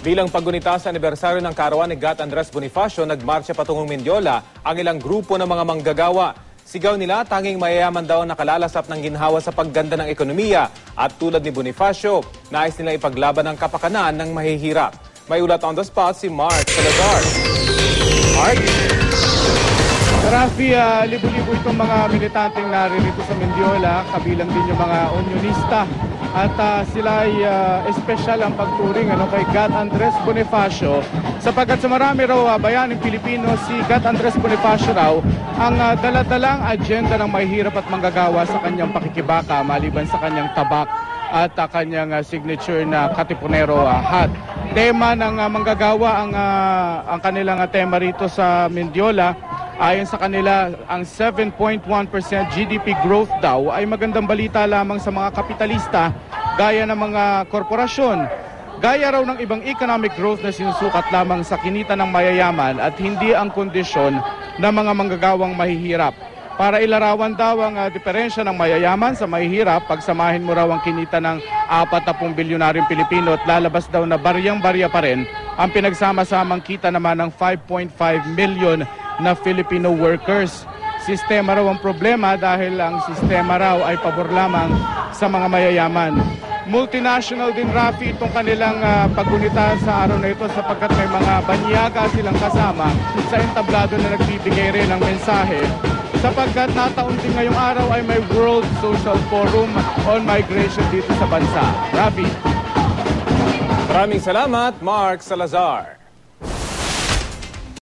Bilang paggunita sa anibersaryo ng karawan ni Gat Andres Bonifacio, nagmarsya patungong Mendiola ang ilang grupo ng mga manggagawa. Sigaw nila tanging mayayaman daw ang nakalalasap ng ginhawa sa pagganda ng ekonomiya at tulad ni Bonifacio, nais nilang ipaglaban ang kapakanan ng mahihirap. May ulat on the spot si Mark Salazar. Mark? Rafi, libo-libo itong mga militanteng naririto sa Mendiola, kabilang din yung mga unionista. At sila ay espesyal ang pagturing kay Gat Andres Bonifacio sapagkat sa marami raw bayaning Pilipino, si Gat Andres Bonifacio raw ang daladalang agenda ng mahihirap at manggagawa sa kanyang pakikibaka maliban sa kanyang tabak at kanyang signature na Katipunero hat. Tema ng manggagawa ang kanilang tema rito sa Mendiola. Ayon sa kanila, ang 7.1% GDP growth daw ay magandang balita lamang sa mga kapitalista gaya ng mga korporasyon. Gaya raw ng ibang economic growth na sinusukat lamang sa kinita ng mayayaman at hindi ang kondisyon ng mga manggagawang mahihirap. Para ilarawan daw ang diferensya ng mayayaman sa mahihirap, pagsamahin mo raw ang kinita ng 40 bilyonaryong Pilipino at lalabas daw na baryang-barya pa rin ang pinagsama-samang kita naman ng 5.5 million na Filipino workers. Sistema raw ang problema dahil ang sistema raw ay pabor lamang sa mga mayayaman. Multinational din, Rafi, itong kanilang paggunita sa araw na ito sapagkat may mga banyaga silang kasama sa entablado na nagbibigay rin ng mensahe sapagkat nataon din ngayong araw ay may World Social Forum on Migration dito sa bansa. Rafi. Maraming salamat, Mark Salazar.